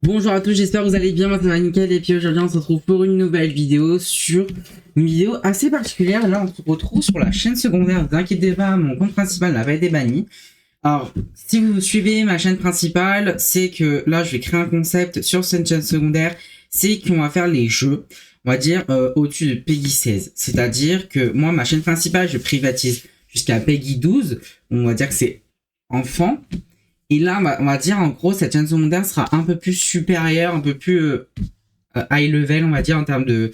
Bonjour à tous, j'espère que vous allez bien, moi ça va nickel et puis aujourd'hui on se retrouve pour une nouvelle vidéo sur une vidéo assez particulière. Là on se retrouve sur la chaîne secondaire, ne vous inquiétez pas, mon compte principal n'a pas été banni. Alors si vous suivez ma chaîne principale, c'est que là je vais créer un concept sur cette chaîne secondaire, c'est qu'on va faire les jeux, on va dire au-dessus de Peggy 16. C'est-à-dire que moi ma chaîne principale je privatise jusqu'à Peggy 12, on va dire que c'est enfant. Et là, on va dire, en gros, cette chaîne secondaire sera un peu plus supérieure, un peu plus high level, on va dire, en termes de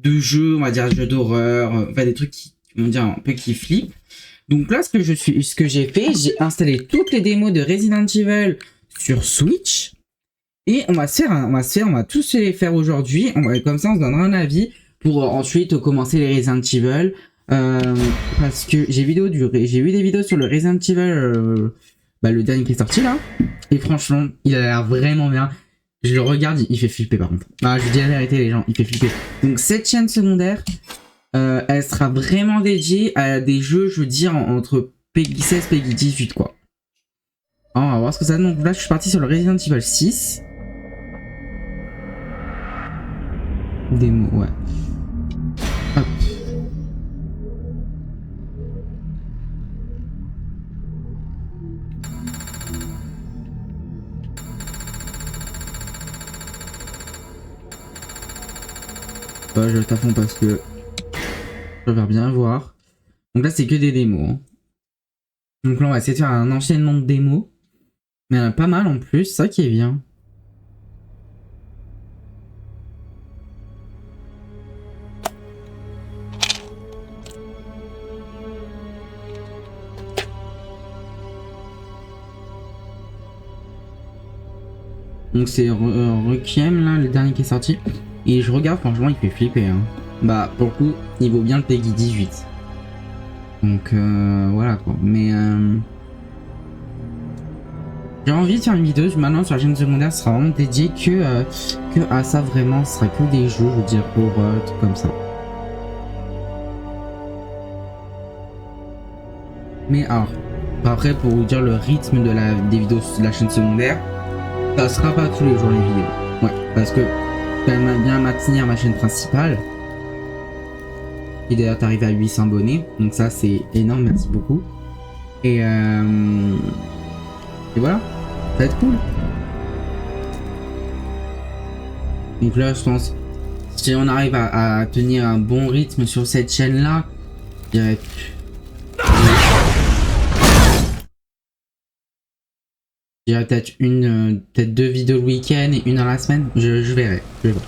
jeux, on va dire, jeux d'horreur, enfin, des trucs qui, on va dire, un peu qui flippent. Donc là, ce que j'ai fait, j'ai installé toutes les démos de Resident Evil sur Switch. Et on va tous les faire aujourd'hui. Comme ça, on se donnera un avis pour ensuite commencer les Resident Evil. Parce que j'ai vu des vidéos sur le Resident Evil, le dernier qui est sorti là, et franchement il a l'air vraiment bien. Je le regarde, il fait flipper par contre. Je vous dis la vérité les gens, il fait flipper. Donc cette chaîne secondaire, elle sera vraiment dédiée à des jeux, je veux dire, entre Peggy 16 Peggy 18 quoi. Alors, on va voir ce que ça donne. Donc là je suis parti sur le Resident Evil 6. Démo, ouais. Hop. Je le fond parce que je préfère bien voir. Donc là c'est que des démos. Hein. Donc là on va essayer de faire un enchaînement de démos. Mais il y en a pas mal en plus, c'est ça qui est bien. Donc c'est Requiem là, le dernier qui est sorti. Et je regarde, franchement il fait flipper. Hein. Pour le coup, il vaut bien le Peggy 18. Donc voilà quoi. Mais j'ai envie de faire une vidéo maintenant sur la chaîne secondaire, ce sera vraiment dédié que à ça vraiment, ce sera que des jeux, je veux dire, horreur, tout comme ça. Mais alors, après pour vous dire le rythme des vidéos de la chaîne secondaire, ça sera pas tous les jours les vidéos. Ouais, parce que j'aime bien maintenir ma chaîne principale. Et d'ailleurs t'es arrivé à 800 abonnés, donc ça c'est énorme, merci beaucoup. Et voilà, ça va être cool. Donc là je pense, si on arrive à tenir un bon rythme sur cette chaîne là, je dirais peut-être deux vidéos le week-end et une dans la semaine, je verrai, je vais voir.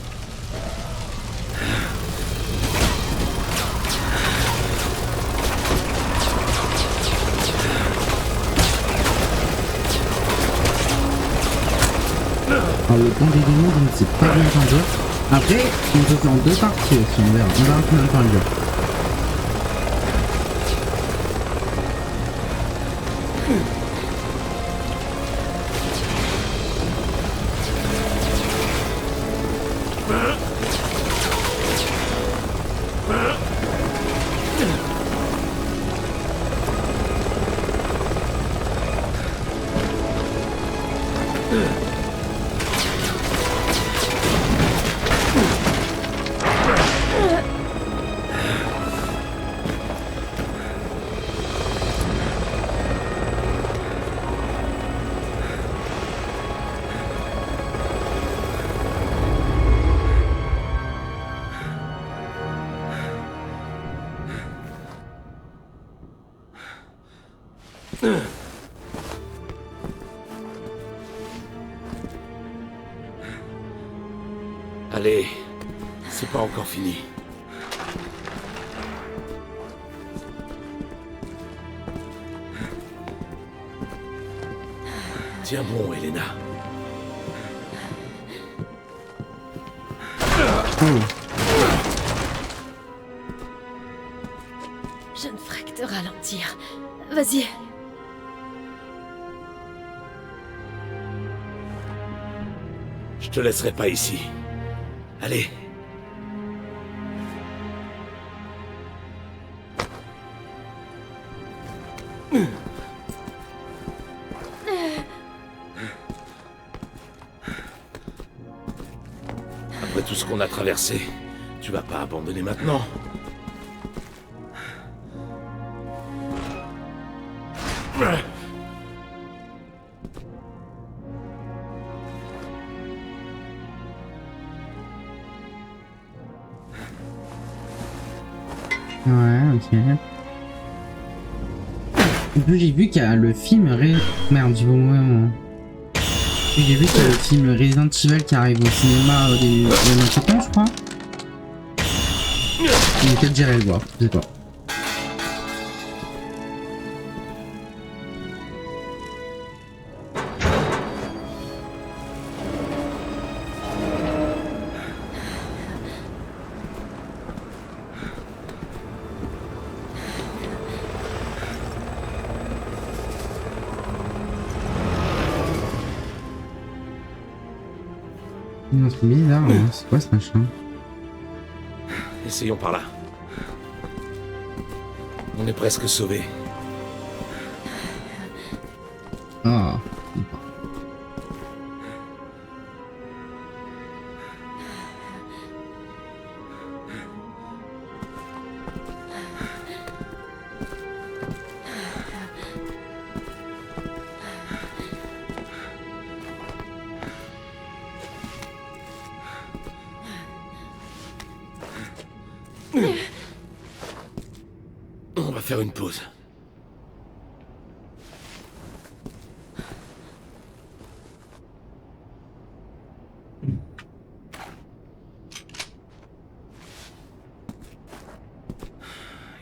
Alors le temps des démos, je ne sais pas bien quand dire. Après, on se fait en deux parties aussi, on verra combien de temps il dure. Allez, c'est pas encore fini. Tiens bon, Elena. Je ne ferai que te ralentir. Vas-y. Je te laisserai pas ici. Allez. Après tout ce qu'on a traversé, tu vas pas abandonner maintenant. Ouais, ok. En plus, j'ai vu qu'il y a le film Merde, du moment. J'ai vu qu'il y a le film Resident Evil qui arrive au cinéma il y a un temps, je crois. Donc peut-être j'irai le voir, je sais pas. Non, c'est bizarre, hein. C'est quoi ce machin? Essayons par là. On est presque sauvés. Ah. On va faire une pause.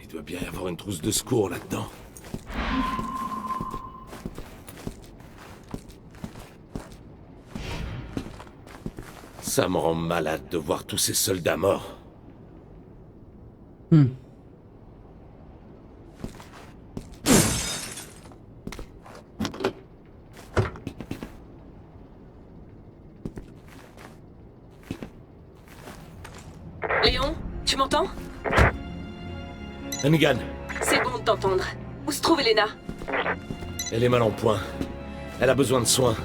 Il doit bien y avoir une trousse de secours là-dedans. Ça me rend malade de voir tous ces soldats morts. Léon, tu m'entends? Hennigan, C'est bon de t'entendre. Où se trouve Elena? elle est mal en point. Elle a besoin de soins.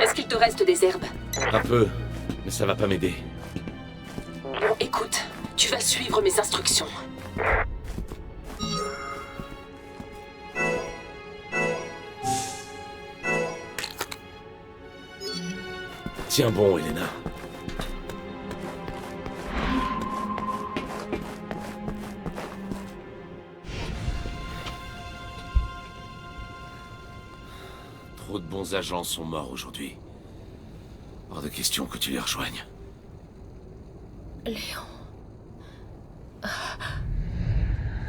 Est-ce qu'il te reste des herbes? Un peu, mais ça va pas m'aider. Bon, écoute, tu vas suivre mes instructions. Tiens bon, Elena. Trop de bons agents sont morts aujourd'hui. Hors de question que tu les rejoignes. Léon.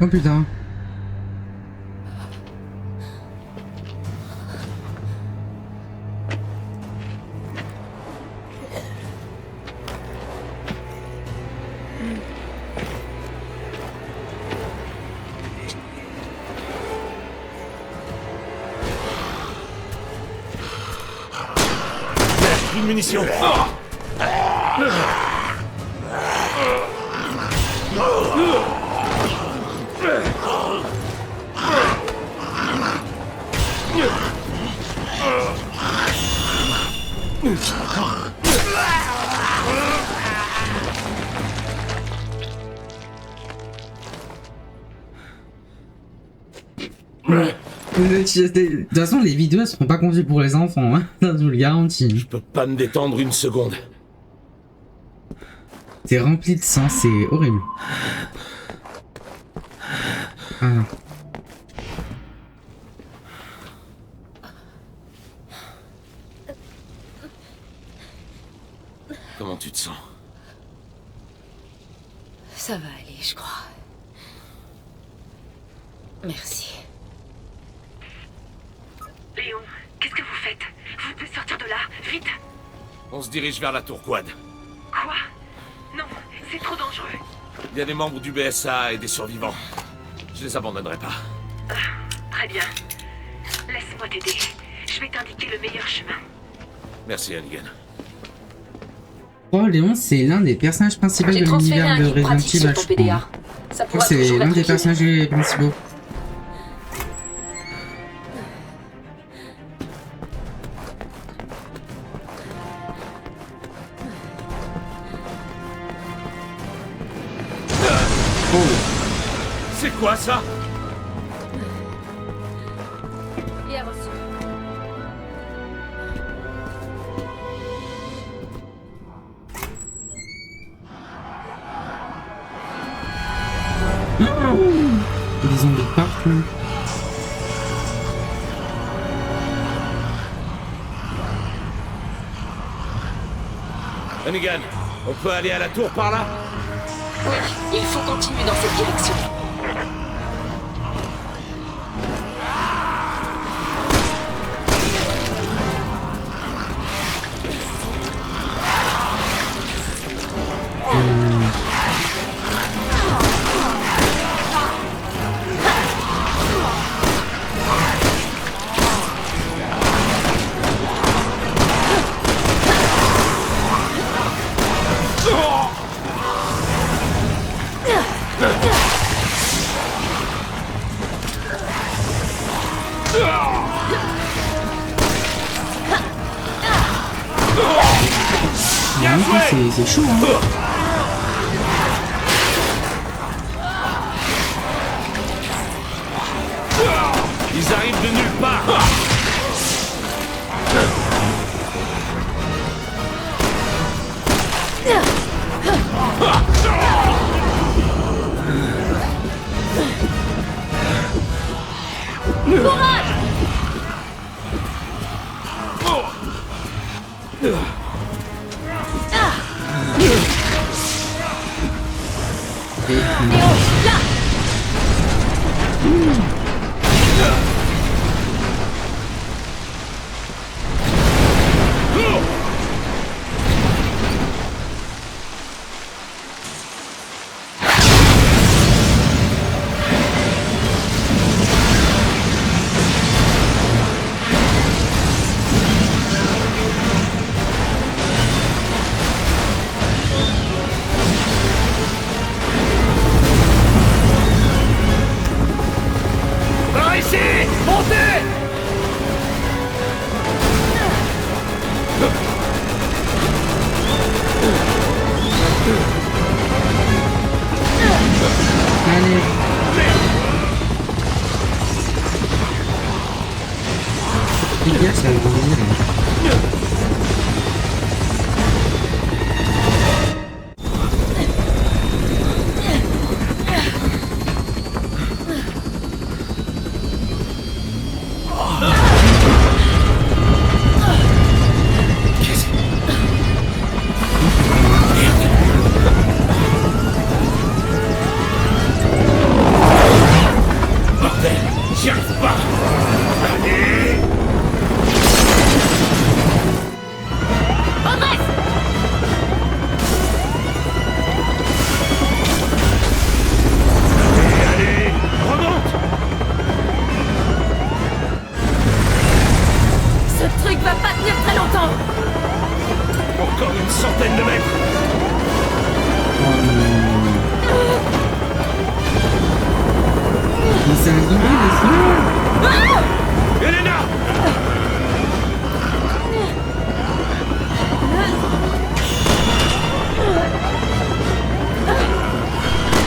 Oh putain. Une munition. De toute façon, les vidéos elles seront pas conçues pour les enfants, hein. Ça, je vous le garantis. Je peux pas me détendre une seconde. C'est rempli de sang, c'est horrible. Ah non. Comment tu te sens? Ça va aller, je crois. Merci. Léon, qu'est-ce que vous faites? Vous devez sortir de là, vite! On se dirige vers la tourquade. Quoi? Non, c'est trop dangereux. Il y a des membres du BSA et des survivants. Je les abandonnerai pas. Très bien. Laisse-moi t'aider. Je vais t'indiquer le meilleur chemin. Merci, Hennigan. Oh, Léon, c'est l'un des personnages principaux J'ai de transféré l'univers un de guide Resident pratique Evil, sur ton je crois. PDA. Ça Je crois pourra que c'est toujours l'un être des utile. personnages principaux. Oh. C'est quoi ça? Bien reçu. Des zombies partout. Hannigan, on peut aller à la tour par là? Oui, il faut continuer dans cette direction. C'est chaud, hein. Ils arrivent de nulle part. Par ici! Montez! Allez. Les gars, ça va venir. Bordel! J'y arrive pas! Allez! Allez! Remonte! Ce truc va pas tenir très longtemps. Encore une centaine de mètres! Oh non. Mais c'est un zombie, mais Elena!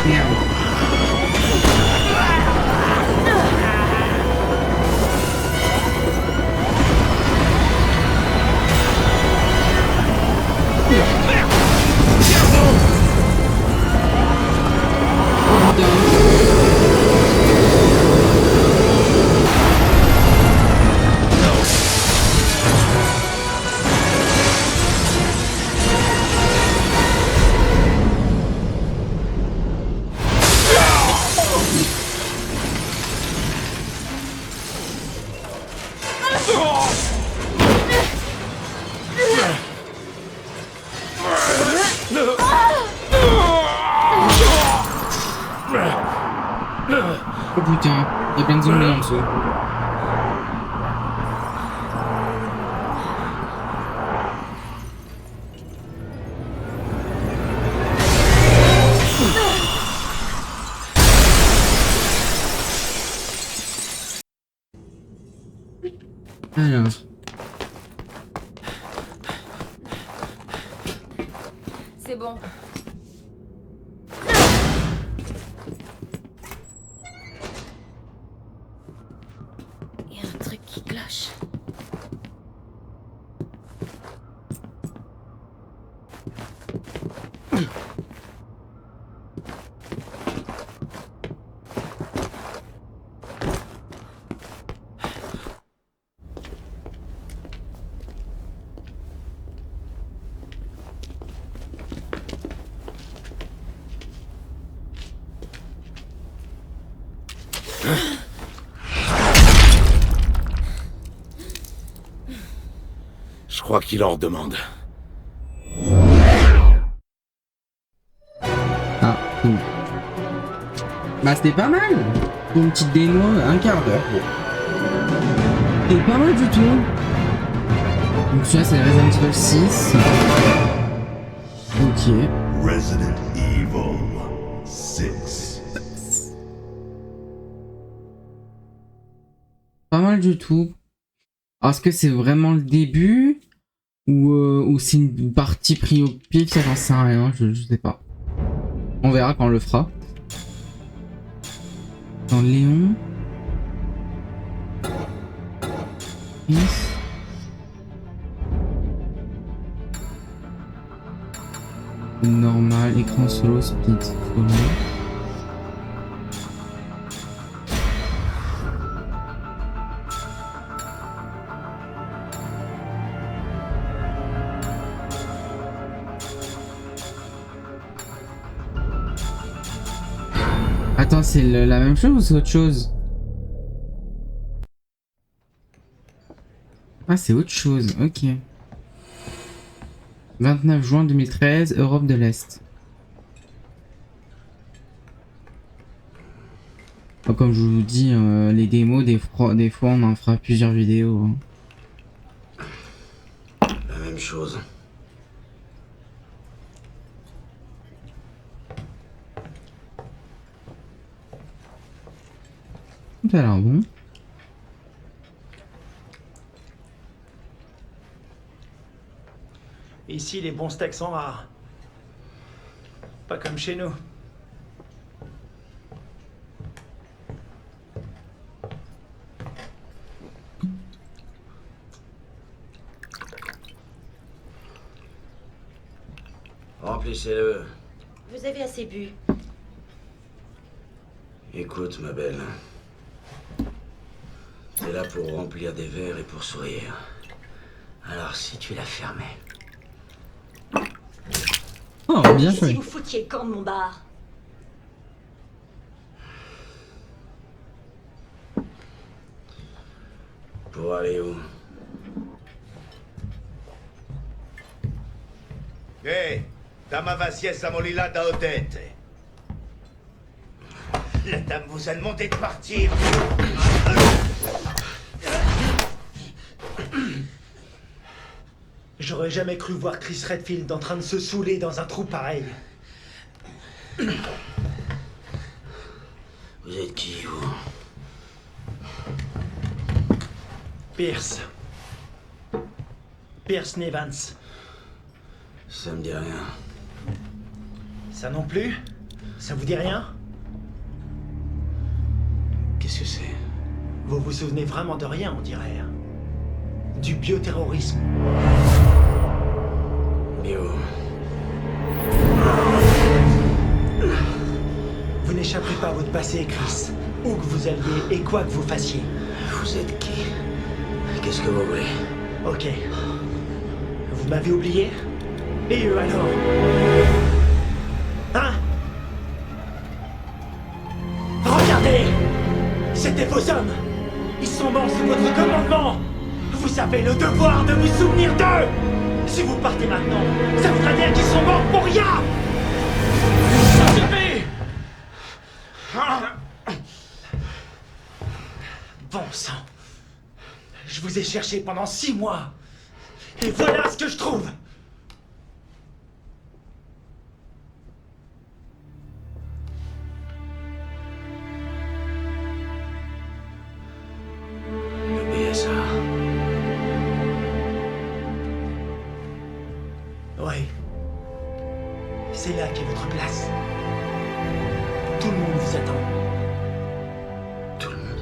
c'est... Merde. Oh putain. Oh putain, il y a plein de zombies en dessous. Alors, C'est bon. crois qu'il en redemande. Ah, cool. Bah c'était pas mal. Une petite démo, un quart d'heure. C'est pas mal du tout. Donc celui-là c'est Resident Evil 6. Ok. Resident Evil 6. Pas mal du tout. Alors, est-ce que c'est vraiment le début ou c'est une partie prise au pif? Ça j'en sais rien, je sais pas. On verra quand on le fera. Dans Léon. Yes. Normal, écran solo, split, follow. Attends, c'est la même chose ou c'est autre chose? Ah, c'est autre chose, ok. 29 juin 2013, Europe de l'Est. Comme je vous dis, les démos, des fois on en fera plusieurs vidéos. La même chose. Ça a l'air bon. Ici, les bons steaks sont rares. Pas comme chez nous. Remplissez-le. Vous avez assez bu. Écoute, ma belle. T'es là pour remplir des verres et pour sourire. Alors si tu la fermais. Oh, bien Si joué. vous foutiez le camp de mon bar. Pour aller où? Hé, dama vaciesse molila da odete. La dame vous a demandé de partir. J'aurais jamais cru voir Chris Redfield en train de se saouler dans un trou pareil. Vous êtes qui, vous? Pierce. Pierce Nevans. Ça me dit rien. Ça non plus? Ça vous dit rien? Qu'est-ce que c'est? Vous vous souvenez vraiment de rien, on dirait. Du bioterrorisme. Bio. Vous n'échapperez pas à votre passé, Chris. Où que vous alliez et quoi que vous fassiez. Vous êtes qui? Qu'est-ce que vous voulez? Ok. Vous m'avez oublié? Et eux alors? Hein? Regardez! C'était vos hommes! Ils sont morts sous votre commandement! Vous avez le devoir de vous souvenir d'eux! Si vous partez maintenant, ça voudrait dire qu'ils sont morts pour rien! Ça suffit! Bon sang! Je vous ai cherché pendant 6 mois! Et voilà ce que je trouve! Le BSA. Oui. C'est là qu'est votre place. Tout le monde vous attend. Tout le monde.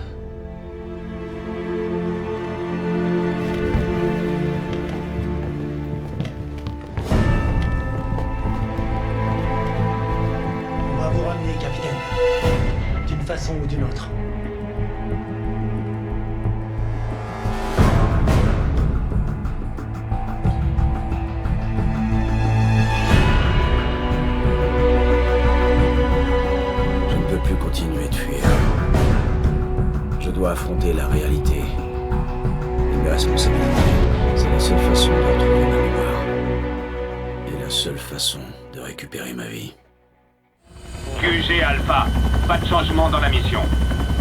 On va vous ramener, capitaine. D'une façon ou d'une autre. Je ne peux plus continuer de fuir. Je dois affronter la réalité. Et mes responsabilités. C'est la seule façon de retrouver seule façon de récupérer ma vie. QG Alpha, pas de changement dans la mission.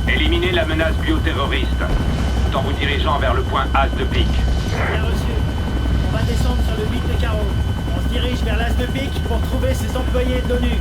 Éliminez la menace bioterroriste, tout en vous dirigeant vers le point As de pique. Bien reçu. On va descendre sur le 8 de carreau. On se dirige vers l'As de pique pour trouver ses employés de l'ONU.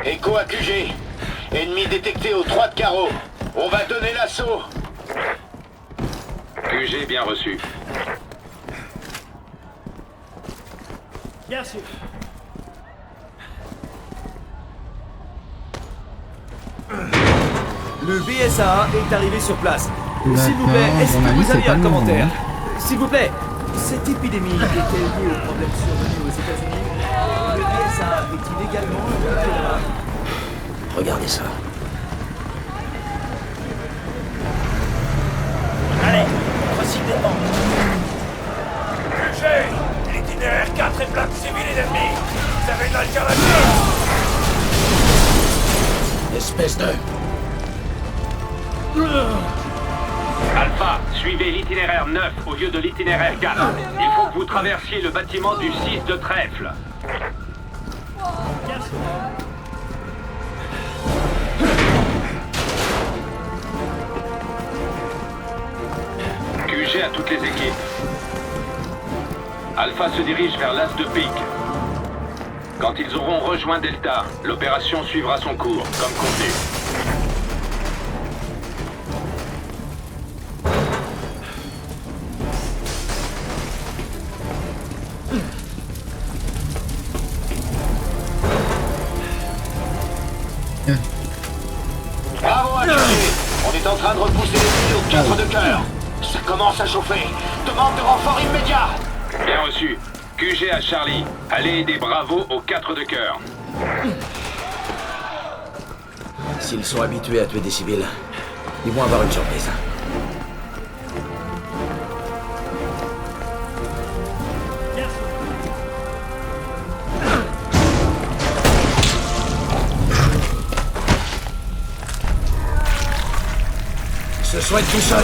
Écho à QG. Ennemi détecté au 3 de carreau. On va donner l'assaut. QG bien reçu. Bien sûr. Le BSAA est arrivé sur place. S'il vous plaît, D'accord, est-ce mon que avis, vous c'est avez pas un le commentaire? moment. S'il vous plaît, cette épidémie est-elle liée aux problèmes survenus aux États-Unis? Le BSAA est-il également impliqué là-bas? Regardez ça. Allez, voici le dépend. QG, l'itinéraire 4 est plein de civils et d'ennemis. Vous avez une alternative? Espèce de... Alpha, suivez l'itinéraire 9 au lieu de l'itinéraire 4. Il faut que vous traversiez le bâtiment du 6 de trèfle. Bien sûr. QG à toutes les équipes. Alpha se dirige vers l'As de pique. Quand ils auront rejoint Delta, l'opération suivra son cours, comme convenu. Bravo à QG. On est en train de repousser l'ennemi au 4 de cœur. Ça commence à chauffer. Demande de renfort immédiat. Bien reçu. QG à Charlie. Allez aider Bravo au 4 de cœur. S'ils sont habitués à tuer des civils, ils vont avoir une surprise. Bien sûr. Se soigne tout seul.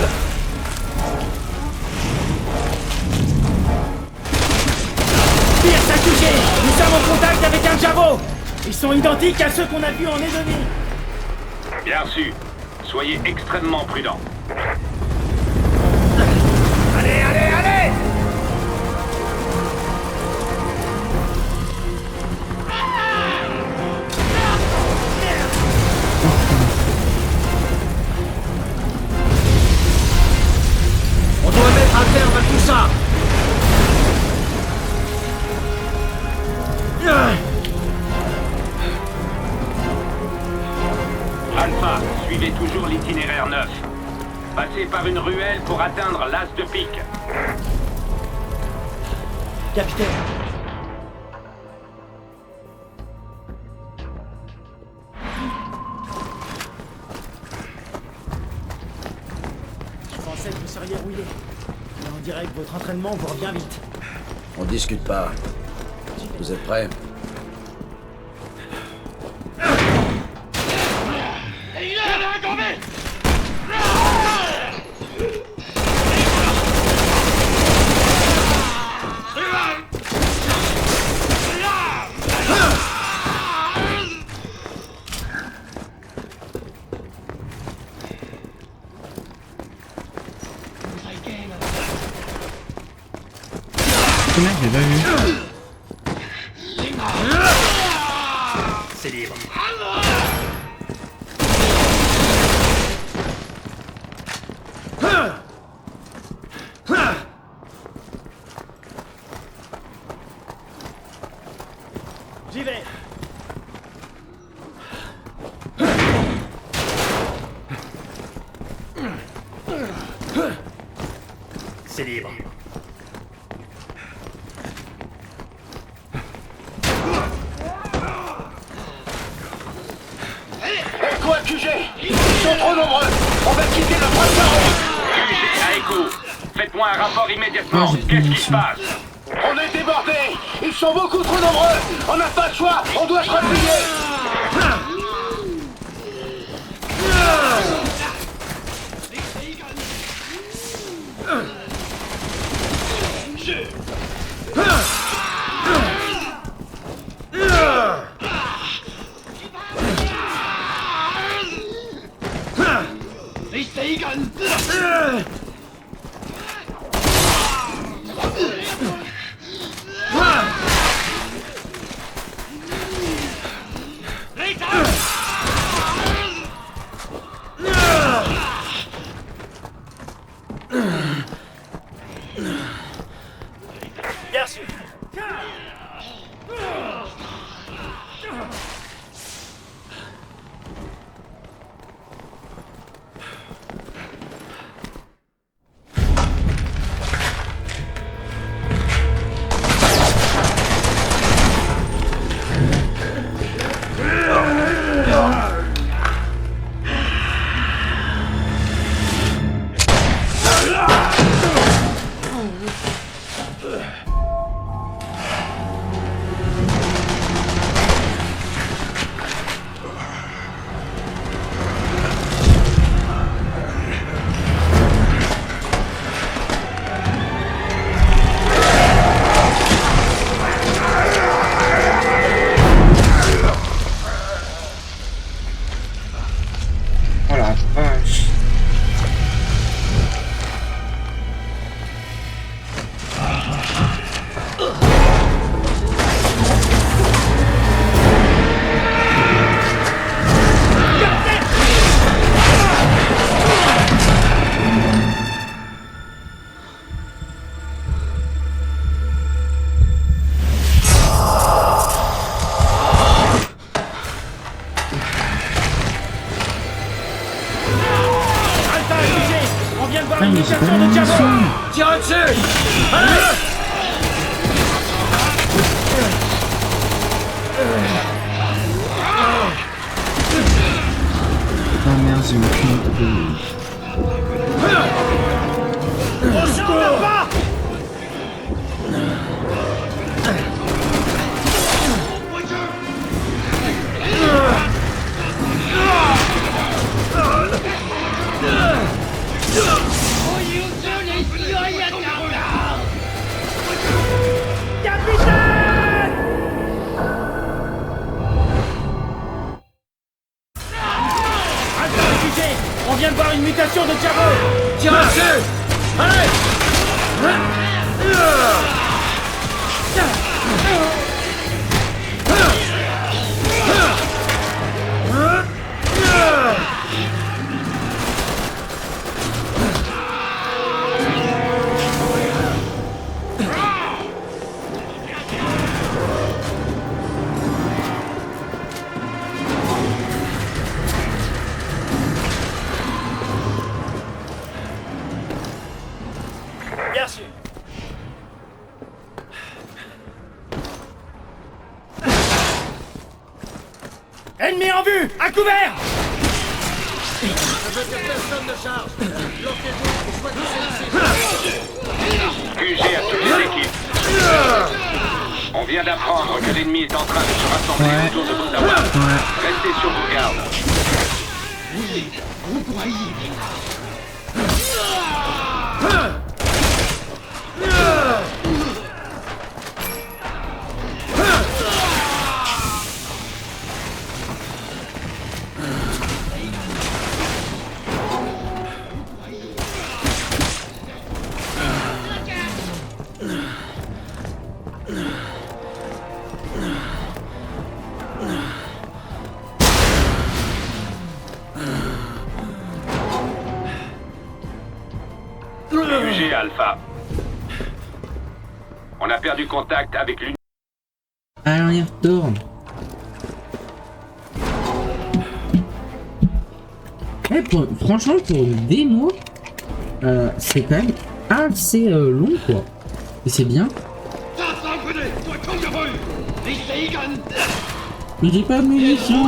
Pierce à QG. Nous sommes en contact avec un Javo. Ils sont identiques à ceux qu'on a vus en Edonie. Bien reçu. Soyez extrêmement prudents. Allez, allez, allez. On doit mettre un terme à tout ça. Alpha, suivez toujours l'itinéraire 9. Passez par une ruelle pour atteindre l'As de pique. Capitaine. Je pensais que vous seriez rouillé. Mais on dirait que votre entraînement vous revient vite. On discute pas. Vous êtes prêts? Ce mec, j'ai pas vu. C'est libre. J'y vais. C'est libre. QG. Ils sont trop nombreux. On va quitter le point de parole. QG à Echo. Faites-moi un rapport immédiatement. Ah, j'ai plus Qu'est-ce qui munitions. se passe? On est débordés. Ils sont beaucoup trop nombreux. On n'a pas le choix. On doit se replier. Bien sûr. Oh la vache. Alpha, QG, on vient de voir Ah, une mais j'ai mutation pas de de Diabo. munitions. Tire dessus. Allez. Ah merde, j'ai aucune. Au secours. Alpha, QG, on vient de voir une mutation de Diabo. Tire dessus. Allez. Bien sûr. Ennemi en vue. À couvert. QG à toutes les équipes. On vient d'apprendre que l'ennemi est en train de se rassembler Ouais. autour de Ottawa. Restez sur vos gardes. QG Alpha. On a perdu contact avec l'une. Allez, on y retourne. Franchement, pour une démo, c'est quand même assez long, quoi. Et c'est bien. Mais j'ai pas de munitions.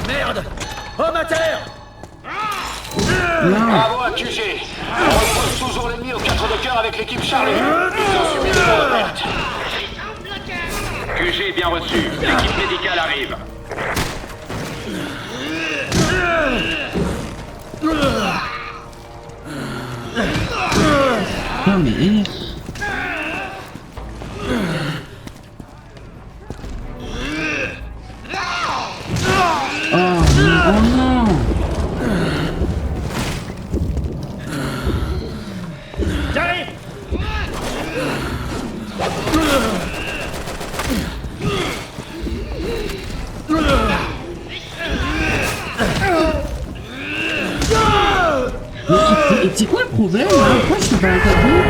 Merde! Homme à terre! Bravo à QG. On repousse toujours l'ennemi au 4 de cœur avec l'équipe Charlie. Ils ont subi des lourdes pertes. QG bien reçu. L'équipe médicale arrive. Oh mais... Oh non! J'arrive! Et c'est quoi le problème là? Pourquoi je peux pas la taper?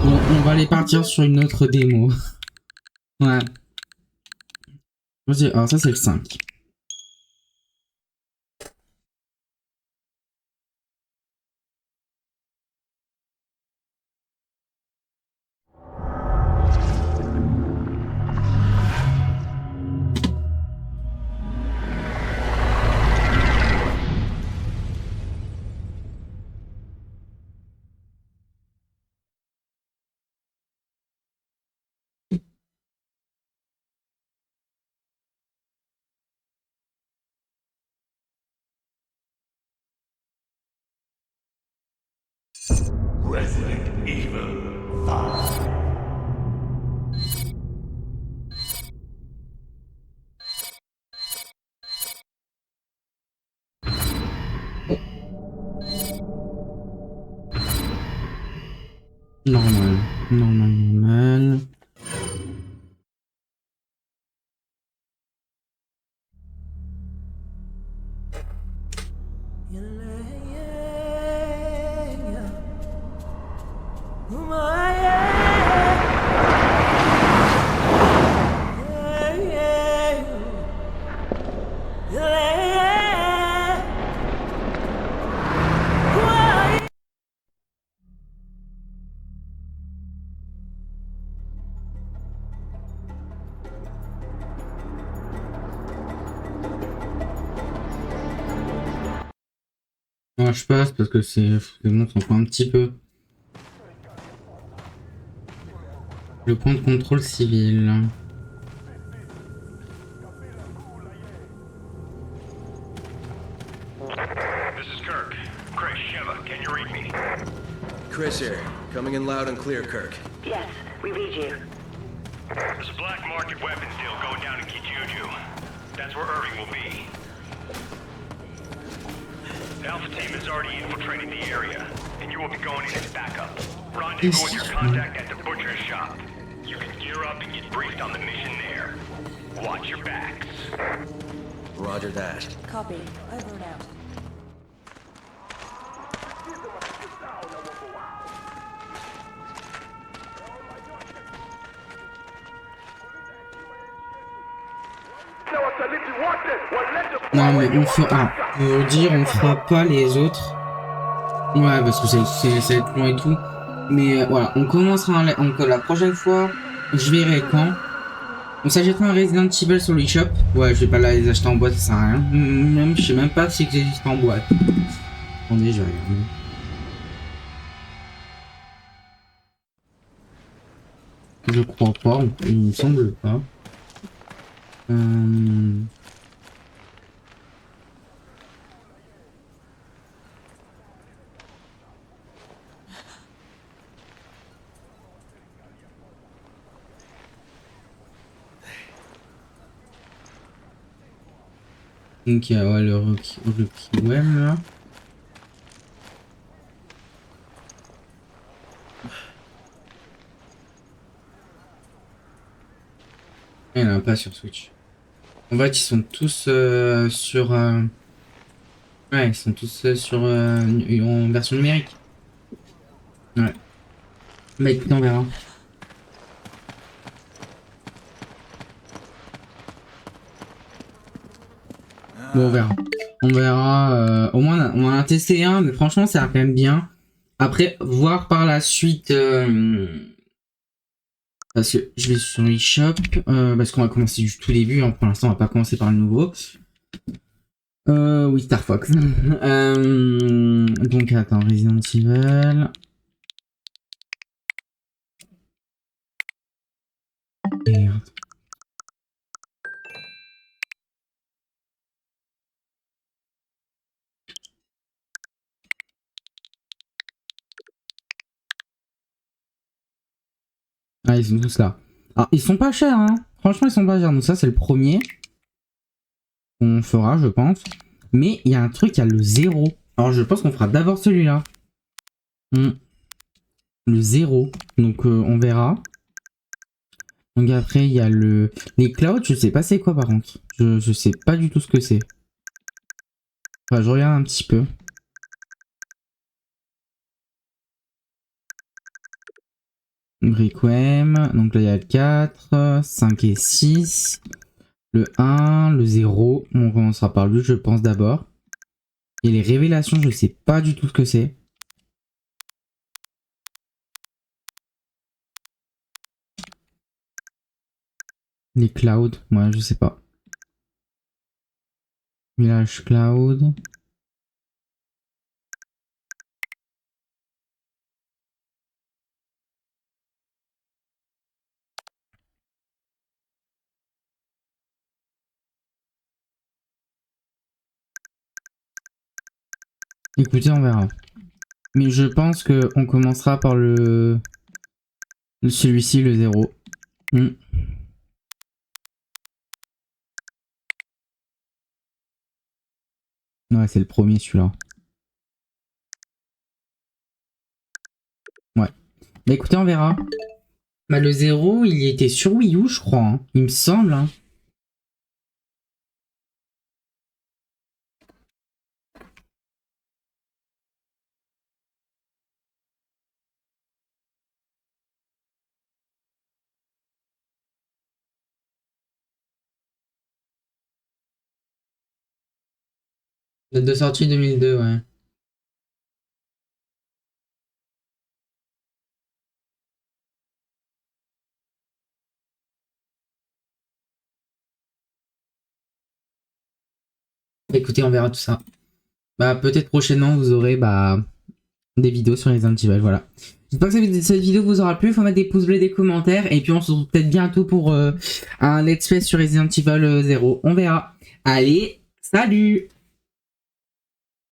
Bon, on va aller partir sur une autre démo. Ouais. Vas-y, alors ça c'est le 5. Resident Evil 5. Normal, normal. Moi je passe parce que c'est bon, on prend un petit peu. Le point de contrôle civil. This is Kirk. Chris, Sheva, can you read me? Chris here. Coming in loud and clear, Kirk. Yes, we read you. There's a black market weapons deal going down in Kijuju. That's where Irving will be. Alpha team has already infiltrated the area, and you will be going in as backup. Rendezvous with your contact at the butcher's shop. You can gear up and get briefed on the mission there. Watch your backs. Roger that. Copy. Over and out. Non mais on fera, pour dire on fera pas les autres. Ouais parce que ça va être long et tout. Mais voilà, on commencera la prochaine fois, je verrai quand. On s'achètera un Resident Evil sur l'eShop. Ouais je vais pas les acheter en boîte, ça sert à rien. Même je sais même pas si ça existe en boîte. Attendez, je vais regarder. Je crois pas, il me semble pas. Donc il y a ouais, le Requiem là. Il n'y en a pas sur Switch. En fait ils sont tous sur... Ouais ils sont tous sur en version numérique. Ouais. Bah écoute on verra. Bon, on verra. On verra. Au moins, on en a testé un, mais franchement, ça a quand même bien. Après, voir par la suite. Parce que je vais sur eShop. Parce qu'on va commencer du tout début. Hein. Pour l'instant, on va pas commencer par le nouveau. Oui, Star Fox. Donc, attends, Resident Evil. Merde. Ah, ils sont tous là. Alors, ils sont pas chers, hein. Franchement, ils sont pas chers. Donc ça, c'est le premier qu'on fera, je pense. Mais il y a un truc, il y a le 0. Alors, je pense qu'on fera d'abord celui-là. Le 0. Donc, on verra. Donc après, il y a les clouds. Je sais pas c'est quoi, par contre. Je sais pas du tout ce que c'est. Enfin, je regarde un petit peu. Requiem, donc là il y a le 4, 5 et 6, le 1, le 0, on commencera par lui je pense d'abord. Et les révélations, je sais pas du tout ce que c'est. Les clouds, moi je sais pas. Village cloud. Écoutez, on verra. Mais je pense que on commencera par celui-ci, le 0. Ouais, c'est le premier celui-là. Ouais. Bah écoutez, on verra. Bah le 0, il était sur Wii U, je crois. Hein. Il me semble. Hein. Date de sortie 2002, ouais. Écoutez, on verra tout ça. Bah peut-être prochainement vous aurez des vidéos sur Resident Evil, voilà. J'espère que cette vidéo vous aura plu, faut mettre des pouces bleus, des commentaires, et puis on se retrouve peut-être bientôt pour un let's play sur Resident Evil 0. On verra. Allez, salut!